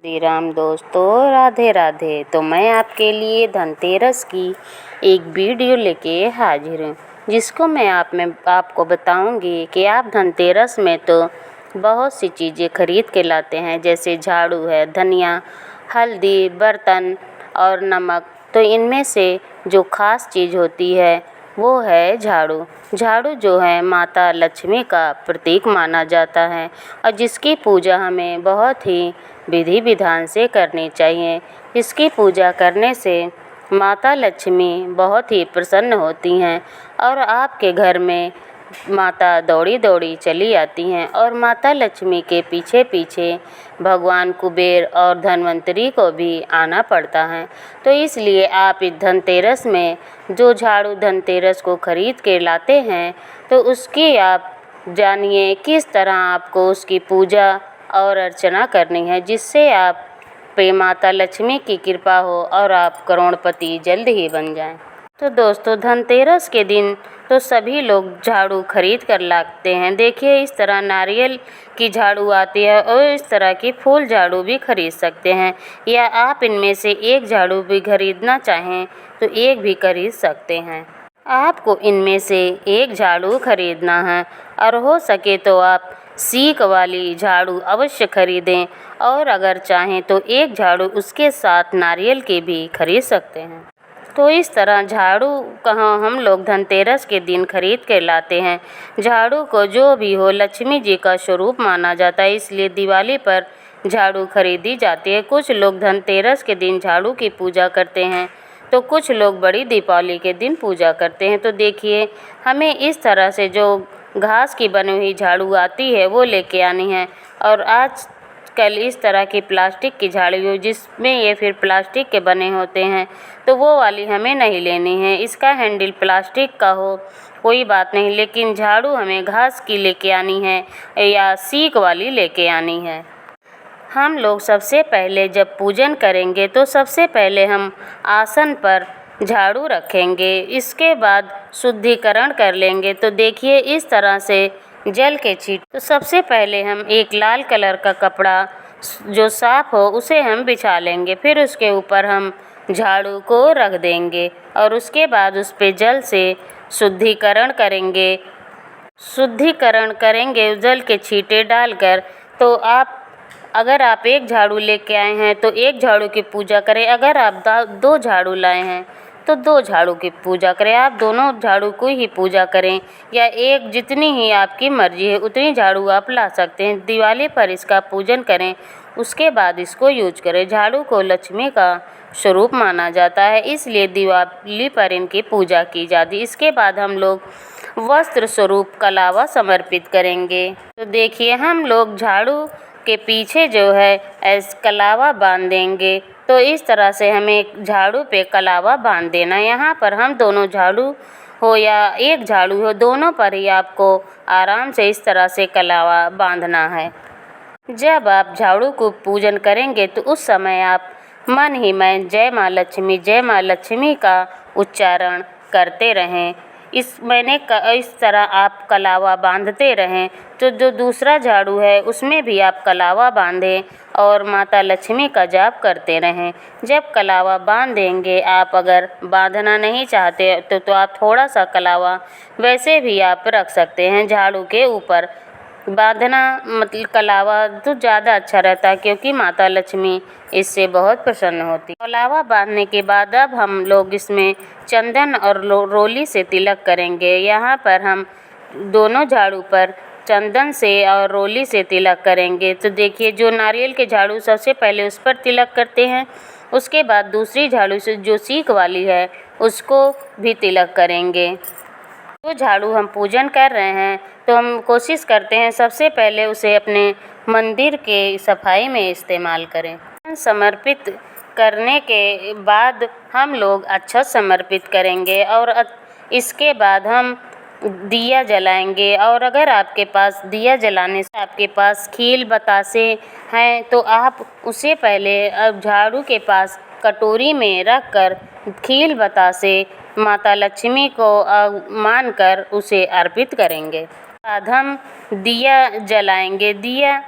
श्री राम दोस्तों, राधे राधे। तो मैं आपके लिए धनतेरस की एक वीडियो लेके हाजिर हूँ, जिसको मैं आपको बताऊंगी कि आप धनतेरस में तो बहुत सी चीज़ें खरीद के लाते हैं, जैसे झाड़ू है, धनिया, हल्दी, बर्तन और नमक। तो इनमें से जो ख़ास चीज़ होती है वो है झाड़ू। झाड़ू जो है माता लक्ष्मी का प्रतीक माना जाता है और जिसकी पूजा हमें बहुत ही विधि विधान से करनी चाहिए। इसकी पूजा करने से माता लक्ष्मी बहुत ही प्रसन्न होती हैं और आपके घर में माता दौड़ी दौड़ी चली आती हैं और माता लक्ष्मी के पीछे पीछे भगवान कुबेर और धन्वंतरी को भी आना पड़ता है। तो इसलिए आप इस धनतेरस में जो झाड़ू धनतेरस को खरीद के लाते हैं, तो उसकी आप जानिए किस तरह आपको उसकी पूजा और अर्चना करनी है, जिससे आप पे माता लक्ष्मी की कृपा हो और आप करोड़पति जल्द ही बन जाएं। तो दोस्तों, धनतेरस के दिन तो सभी लोग झाड़ू खरीद कर लाते हैं। देखिए, इस तरह नारियल की झाड़ू आती है और इस तरह की फूल झाड़ू भी खरीद सकते हैं, या आप इनमें से एक झाड़ू भी खरीदना चाहें तो एक भी खरीद सकते हैं। आपको इनमें से एक झाड़ू खरीदना है और हो सके तो आप सीक वाली झाड़ू अवश्य खरीदें, और अगर चाहें तो एक झाड़ू उसके साथ नारियल की भी खरीद सकते हैं। तो इस तरह झाड़ू कहाँ हम लोग धनतेरस के दिन खरीद के लाते हैं। झाड़ू को जो भी हो लक्ष्मी जी का स्वरूप माना जाता है, इसलिए दिवाली पर झाड़ू खरीदी जाती है। कुछ लोग धनतेरस के दिन झाड़ू की पूजा करते हैं तो कुछ लोग बड़ी दीपावली के दिन पूजा करते हैं। तो देखिए, हमें इस तरह से जो घास की बनी हुई झाड़ू आती है वो लेके आनी है, और आज कल इस तरह की प्लास्टिक की झाड़ू जिसमें ये फिर प्लास्टिक के बने होते हैं, तो वो वाली हमें नहीं लेनी है। इसका हैंडल प्लास्टिक का हो कोई बात नहीं, लेकिन झाड़ू हमें घास की लेके आनी है या सीक वाली लेके आनी है। हम लोग सबसे पहले जब पूजन करेंगे तो सबसे पहले हम आसन पर झाड़ू रखेंगे, इसके बाद शुद्धिकरण कर लेंगे। तो देखिए, इस तरह से जल के छींटे। तो सबसे पहले हम एक लाल कलर का कपड़ा जो साफ हो उसे हम बिछा लेंगे, फिर उसके ऊपर हम झाड़ू को रख देंगे और उसके बाद उस पे जल से शुद्धिकरण करेंगे जल के छींटे डालकर। तो अगर आप एक झाड़ू लेके आए हैं तो एक झाड़ू की पूजा करें, अगर आप दो झाड़ू लाए हैं तो दो झाड़ू की पूजा करें। आप दोनों झाड़ू को ही पूजा करें, या एक, जितनी ही आपकी मर्जी है उतनी झाड़ू आप ला सकते हैं। दिवाली पर इसका पूजन करें, उसके बाद इसको यूज करें। झाड़ू को लक्ष्मी का स्वरूप माना जाता है, इसलिए दिवाली पर इनकी पूजा की जाती है। इसके बाद हम लोग वस्त्र स्वरूप कलावा समर्पित करेंगे। तो देखिए, हम लोग झाड़ू के पीछे जो है कलावा बांध देंगे। तो इस तरह से हमें झाड़ू पे कलावा बांध देना। यहाँ पर हम दोनों झाड़ू हो या एक झाड़ू हो, दोनों पर ही आपको आराम से इस तरह से कलावा बांधना है। जब आप झाड़ू को पूजन करेंगे तो उस समय आप मन ही मन जय माँ लक्ष्मी का उच्चारण करते रहें। इस तरह आप कलावा बांधते रहें। तो जो दूसरा झाड़ू है उसमें भी आप कलावा बांधें और माता लक्ष्मी का जाप करते रहें। जब कलावा बांध देंगे, आप अगर बांधना नहीं चाहते तो आप थोड़ा सा कलावा वैसे भी आप रख सकते हैं झाड़ू के ऊपर। बांधना मतलब कलावा तो ज़्यादा अच्छा रहता है, क्योंकि माता लक्ष्मी इससे बहुत प्रसन्न होती है। कलावा बांधने के बाद अब हम लोग इसमें चंदन और रोली से तिलक करेंगे। यहाँ पर हम दोनों झाड़ू पर चंदन से और रोली से तिलक करेंगे। तो देखिए, जो नारियल के झाड़ू सबसे पहले उस पर तिलक करते हैं, उसके बाद दूसरी झाड़ू से जो सीक वाली है उसको भी तिलक करेंगे। जो झाड़ू हम पूजन कर रहे हैं तो हम कोशिश करते हैं सबसे पहले उसे अपने मंदिर के सफाई में इस्तेमाल करें। समर्पित करने के बाद हम लोग अच्छा समर्पित करेंगे और इसके बाद हम दिया जलाएंगे। और अगर आपके पास दिया जलाने से आपके पास खील बतासे हैं तो आप उसे पहले झाड़ू के पास कटोरी में रख कर खील बतासे माता लक्ष्मी को मानकर उसे अर्पित करेंगे। बाद हम दिया जलाएंगे। दिया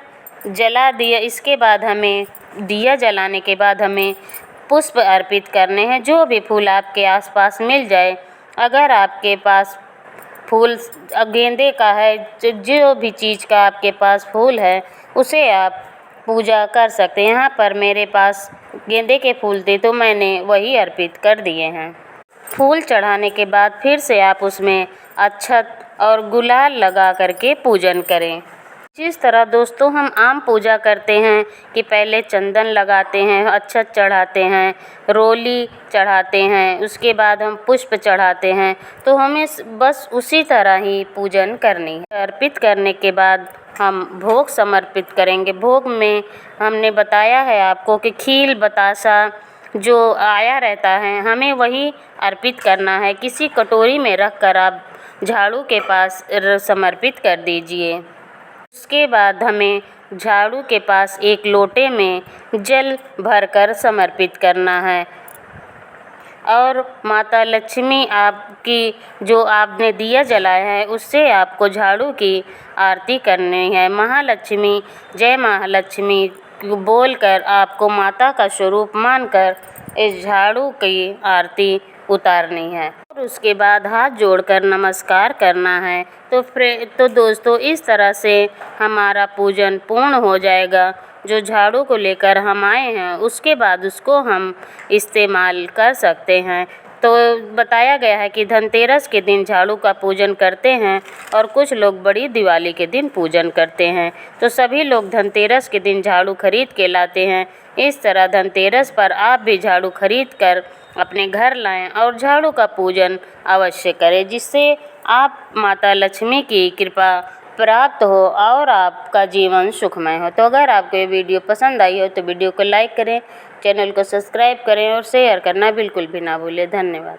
जला दिया, इसके बाद हमें दिया जलाने के बाद हमें पुष्प अर्पित करने हैं। जो भी फूल आपके आसपास मिल जाए, अगर आपके पास फूल गेंदे का है, जो भी चीज़ का आपके पास फूल है उसे आप पूजा कर सकते हैं। यहाँ पर मेरे पास गेंदे के फूल थे तो मैंने वही अर्पित कर दिए हैं। फूल चढ़ाने के बाद फिर से आप उसमें अक्षत और गुलाल लगा करके पूजन करें। जिस तरह दोस्तों हम आम पूजा करते हैं कि पहले चंदन लगाते हैं, अक्षत चढ़ाते हैं, रोली चढ़ाते हैं, उसके बाद हम पुष्प चढ़ाते हैं, तो हमें बस उसी तरह ही पूजन करनी है। अर्पित करने के बाद हम भोग समर्पित करेंगे। भोग में हमने बताया है आपको कि खील बतासा जो आया रहता है हमें वही अर्पित करना है। किसी कटोरी में रख कर आप झाड़ू के पास समर्पित कर दीजिए। उसके बाद हमें झाड़ू के पास एक लोटे में जल भरकर समर्पित करना है और माता लक्ष्मी आपकी जो आपने दिया जलाया है उससे आपको झाड़ू की आरती करनी है। महालक्ष्मी जय महालक्ष्मी बोलकर आपको माता का स्वरूप मानकर इस झाड़ू की आरती उतारनी है और उसके बाद हाथ जोड़कर नमस्कार करना है। तो दोस्तों इस तरह से हमारा पूजन पूर्ण हो जाएगा। जो झाड़ू को लेकर हम आए हैं उसके बाद उसको हम इस्तेमाल कर सकते हैं। तो बताया गया है कि धनतेरस के दिन झाड़ू का पूजन करते हैं और कुछ लोग बड़ी दिवाली के दिन पूजन करते हैं। तो सभी लोग धनतेरस के दिन झाड़ू खरीद के लाते हैं। इस तरह धनतेरस पर आप भी झाड़ू खरीद कर अपने घर लाएं और झाड़ू का पूजन अवश्य करें, जिससे आप माता लक्ष्मी की कृपा प्राप्त हो और आपका जीवन सुखमय हो। तो अगर आपको ये वीडियो पसंद आई हो तो वीडियो को लाइक करें, चैनल को सब्सक्राइब करें और शेयर करना बिल्कुल भी ना भूलें। धन्यवाद।